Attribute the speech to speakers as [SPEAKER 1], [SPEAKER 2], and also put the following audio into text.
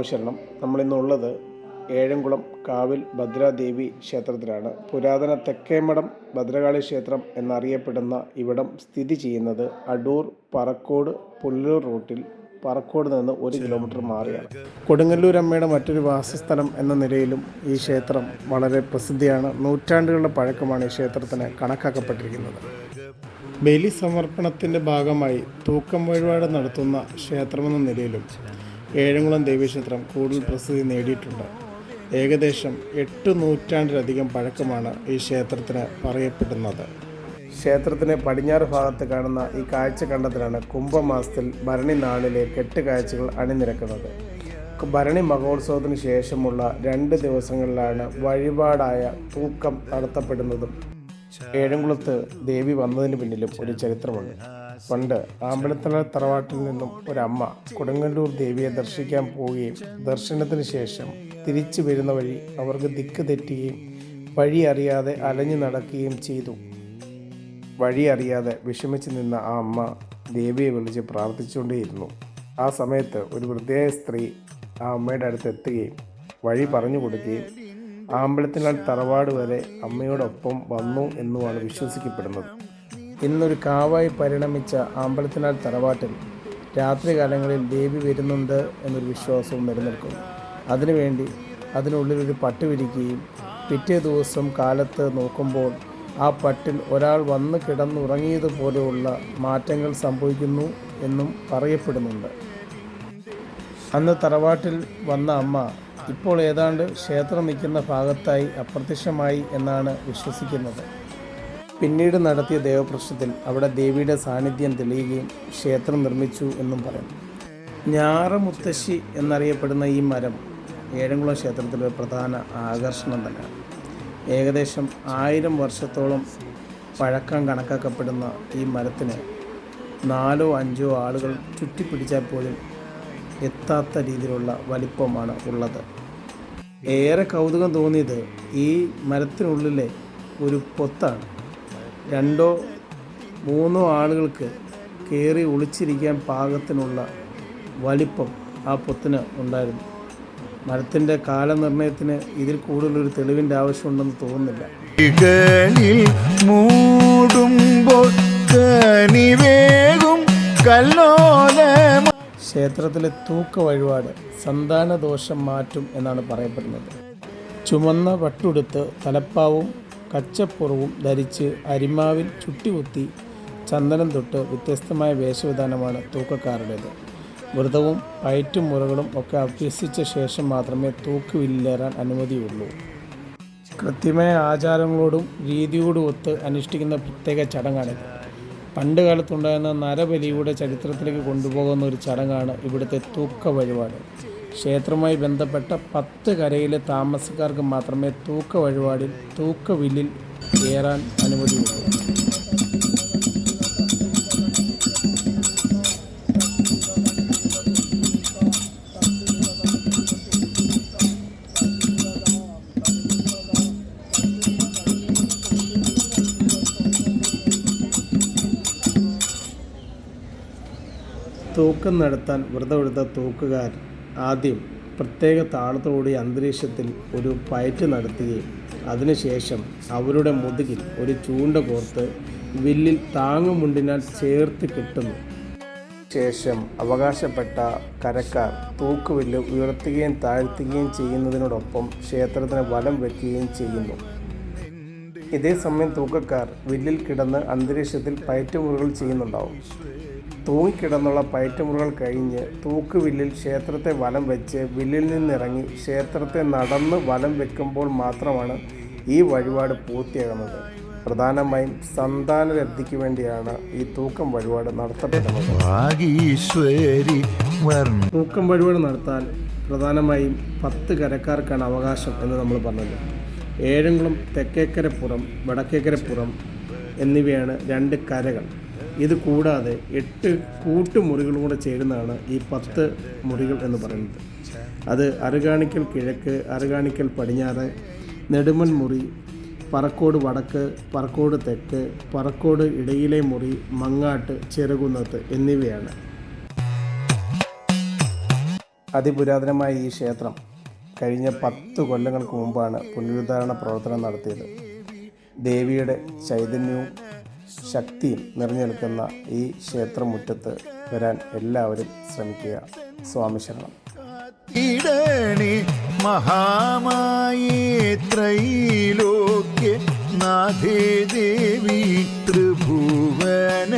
[SPEAKER 1] നാമശരണം. നമ്മളിന്നുള്ളത് ഏഴംകുളം കാവിൽ ഭദ്രാദേവി ക്ഷേത്രത്തിലാണ്. പുരാതന തെക്കേമഠം ഭദ്രകാളി ക്ഷേത്രം എന്നറിയപ്പെടുന്ന ഇവിടം സ്ഥിതി ചെയ്യുന്നത് അടൂർ പറക്കോട് പുല്ലൂർ റൂട്ടിൽ പറക്കോട് നിന്ന് 1 കിലോമീറ്റർ മാറിയാണ്. കൊടുങ്ങല്ലൂർ അമ്മയുടെ മറ്റൊരു വാസസ്ഥലം എന്ന നിലയിലും ഈ ക്ഷേത്രം വളരെ പ്രസിദ്ധിയാണ്. നൂറ്റാണ്ടുകളുടെ പഴക്കമാണ് ഈ ക്ഷേത്രത്തിന് കണക്കാക്കപ്പെട്ടിരിക്കുന്നത്. ബലി സമർപ്പണത്തിൻ്റെ ഭാഗമായി തൂക്കം വഴിപാട് നടത്തുന്ന ക്ഷേത്രമെന്ന നിലയിലും ഏഴംകുളം ദേവീക്ഷേത്രം കൂടുതൽ പ്രസിദ്ധി നേടിയിട്ടുണ്ട്. ഏകദേശം 8 നൂറ്റാണ്ടിലധികം പഴക്കമാണ് ഈ ക്ഷേത്രത്തിന് പറയപ്പെടുന്നത്. ക്ഷേത്രത്തിന് പടിഞ്ഞാറ് ഭാഗത്ത് കാണുന്ന ഈ കാഴ്ച കണ്ടതിലാണ് കുംഭമാസത്തിൽ ഭരണി നാളിലെ കെട്ടുകാഴ്ചകൾ അണിനിരക്കുന്നത്. ഭരണി മഹോത്സവത്തിന് ശേഷമുള്ള 2 ദിവസങ്ങളിലാണ് വഴിപാടായ തൂക്കം നടത്തപ്പെടുന്നതും. ഏഴംകുളത്ത് ദേവി വന്നതിന് പിന്നിലും ഒരു ചരിത്രമുണ്ട്. പണ്ട് ആമ്പലത്തല തറവാട്ടിൽ നിന്നും ഒരമ്മ കൊടുങ്ങല്ലൂർ ദേവിയെ ദർശിക്കാൻ പോവുകയും ദർശനത്തിന് ശേഷം തിരിച്ചു വരുന്ന വഴി അവർക്ക് ദിക്ക് തെറ്റുകയും വഴി അറിയാതെ അലഞ്ഞു നടക്കുകയും ചെയ്തു. വഴി അറിയാതെ വിഷമിച്ച് നിന്ന ആ അമ്മ ദേവിയെ വിളിച്ച് പ്രാർത്ഥിച്ചുകൊണ്ടേയിരുന്നു. ആ സമയത്ത് ഒരു വൃദ്ധയായ സ്ത്രീ ആ അമ്മയുടെ അടുത്ത് എത്തുകയും വഴി പറഞ്ഞു കൊടുക്കുകയും ആമ്പലത്തിനാൽ തറവാട് വരെ അമ്മയോടൊപ്പം വന്നു എന്നുമാണ് വിശ്വസിക്കപ്പെടുന്നത്. ഇന്നൊരു കാവായി പരിണമിച്ച ആമ്പലത്തിനാൽ തറവാട്ടിൽ രാത്രികാലങ്ങളിൽ ദേവി വരുന്നുണ്ട് എന്നൊരു വിശ്വാസവും നിലനിൽക്കുന്നു. അതിനുവേണ്ടി അതിനുള്ളിലൊരു പട്ട് വിരിക്കുകയും പിറ്റേ ദിവസം കാലത്ത് നോക്കുമ്പോൾ ആ പട്ടിൽ ഒരാൾ വന്ന് കിടന്നുറങ്ങിയതുപോലെയുള്ള മാറ്റങ്ങൾ സംഭവിക്കുന്നു എന്നും പറയപ്പെടുന്നുണ്ട്. അന്ന് തറവാട്ടിൽ വന്ന അമ്മ ഇപ്പോൾ ഏതാണ്ട് ക്ഷേത്രം നിൽക്കുന്ന ഭാഗത്തായി അപ്രത്യക്ഷമായി എന്നാണ് വിശ്വസിക്കുന്നത്. പിന്നീട് നടത്തിയ ദേവപ്രശ്നത്തിൽ അവിടെ ദേവിയുടെ സാന്നിധ്യം തെളിയുകയും ക്ഷേത്രം നിർമ്മിച്ചു എന്നും പറയുന്നു. ഞാറമുത്തശ്ശി എന്നറിയപ്പെടുന്ന ഈ മരം ഏഴംകുളം ക്ഷേത്രത്തിലെ പ്രധാന ആകർഷണം തന്നെയാണ്. ഏകദേശം 1000 വർഷത്തോളം പഴക്കം കണക്കാക്കപ്പെടുന്ന ഈ മരത്തിന് 4 or 5 ആളുകൾ ചുറ്റിപ്പിടിച്ചാൽ പോലും എത്താത്ത രീതിയിലുള്ള വലിപ്പമാണ് ഉള്ളത്. ഏറെ കൗതുകം തോന്നിയത് ഈ മരത്തിനുള്ളിലെ ഒരു പൊത്താണ്. 2 or 3 ആളുകൾക്ക് കയറി ഒളിച്ചിരിക്കാൻ പാകത്തിനുള്ള വലിപ്പം ആ പൊത്തിന് ഉണ്ടായിരുന്നു. മരത്തിൻ്റെ കാലനിർണയത്തിന് ഇതിൽ കൂടുതലൊരു തെളിവിൻ്റെ ആവശ്യമുണ്ടെന്ന് തോന്നുന്നില്ല. ക്ഷേത്രത്തിലെ തൂക്ക വഴിപാട് സന്താനദോഷം മാറ്റും എന്നാണ് പറയപ്പെടുന്നത്. ചുമന്ന വട്ടുടുത്ത് തലപ്പാവും കച്ചപ്പുറവും ധരിച്ച് അരിമാവിൽ ചുട്ടികുത്തി ചന്ദനം തൊട്ട് വ്യത്യസ്തമായ വേഷവിധാനമാണ് തൂക്കക്കാരുടേത്. വ്രതവും പയറ്റും മുറകളും ഒക്കെ അഭ്യസിച്ച ശേഷം മാത്രമേ തൂക്കുവില്ലേറാൻ അനുമതിയുള്ളൂ. കൃത്യമായ ആചാരങ്ങളോടും രീതിയോടും ഒത്ത് അനുഷ്ഠിക്കുന്ന പ്രത്യേക ചടങ്ങാണിത്. പണ്ട് കാലത്തുണ്ടായിരുന്ന നരബലിയുടെ ചരിത്രത്തിലേക്ക് കൊണ്ടുപോകുന്ന ഒരു ചടങ്ങാണ് ഇവിടുത്തെ തൂക്ക വഴിപാട്. ക്ഷേത്രവുമായി ബന്ധപ്പെട്ട 10 കരയിലെ താമസക്കാർക്ക് മാത്രമേ തൂക്ക വഴിപാടിൽ തൂക്കവില്ലിൽ ഏറാൻ അനുമതിയുള്ളൂ. തൂക്കം നടത്താൻ വ്രതമെടുത്ത തൂക്കുകാർ ആദ്യം പ്രത്യേക താളത്തോടുകൂടി അന്തരീക്ഷത്തിൽ ഒരു പയറ്റ് നടത്തുകയും അതിനുശേഷം അവരുടെ മുതുകിൽ ഒരു ചൂണ്ട കോർത്ത് വില്ലിൽ താങ്ങുമുണ്ടിനാൽ ചേർത്ത് കെട്ടുന്നു. ശേഷം അവകാശപ്പെട്ട കരക്കാർ തൂക്കുവില്ല് ഉയർത്തുകയും താഴ്ത്തുകയും ചെയ്യുന്നതിനോടൊപ്പം ക്ഷേത്രത്തിന് വലം വയ്ക്കുകയും ചെയ്യുന്നു. ഇതേസമയം തൂക്കക്കാർ വില്ലിൽ കിടന്ന് അന്തരീക്ഷത്തിൽ പയറ്റുമുറകൾ ചെയ്യുന്നുണ്ടാവും. തൂങ്ങിക്കിടന്നുള്ള പയറ്റുമുറകൾ കഴിഞ്ഞ് തൂക്കുവില്ലിൽ ക്ഷേത്രത്തെ വലം വെച്ച് വില്ലിൽ നിന്നിറങ്ങി ക്ഷേത്രത്തെ നടന്ന് വലം വെക്കുമ്പോൾ മാത്രമാണ് ഈ വഴിപാട് പൂർത്തിയാകുന്നത്. പ്രധാനമായും സന്താനലബ്ധിക്ക് വേണ്ടിയാണ് ഈ തൂക്കം വഴിപാട് നടത്തപ്പെടുന്നത്. തൂക്കം വഴിപാട് നടത്താൻ പ്രധാനമായും 10 കരക്കാർക്കാണ് അവകാശം എന്ന് നമ്മൾ പറഞ്ഞത്. ഏഴംകുളം തെക്കേക്കരപ്പുറം വടക്കേക്കരപ്പുറം എന്നിവയാണ് 2 കരകൾ. ഇത് കൂടാതെ 8 കൂട്ടുമുറികളും കൂടെ ചേരുന്നതാണ് ഈ 10 മുറികൾ എന്ന് പറയുന്നത്. അത് അറുകാണിക്കൽ കിഴക്ക്, അറുകാണിക്കൽ പടിഞ്ഞാറ്, നെടുമൺ മുറി, പറക്കോട് വടക്ക്, പറക്കോട് തെക്ക്, പറക്കോട് ഇടയിലെ മുറി, മങ്ങാട്ട്, ചെറുകുന്നത്ത് എന്നിവയാണ്. അതിപുരാതനമായ ഈ ക്ഷേത്രം കഴിഞ്ഞ 10 കൊല്ലങ്ങൾക്ക് മുമ്പാണ് പുനരുദ്ധാരണ പ്രവർത്തനം നടത്തിയത്. ദേവിയുടെ ചൈതന്യവും ശക്തിയും നിറഞ്ഞു നിൽക്കുന്ന ഈ ക്ഷേത്രമുറ്റത്ത് വരാൻ എല്ലാവരും ശ്രമിക്കുക. സ്വാമി ശരണം.
[SPEAKER 2] മഹാമായേ ത്രൈലോക്യ നാഥേ ദേവി ത്രിഭുവന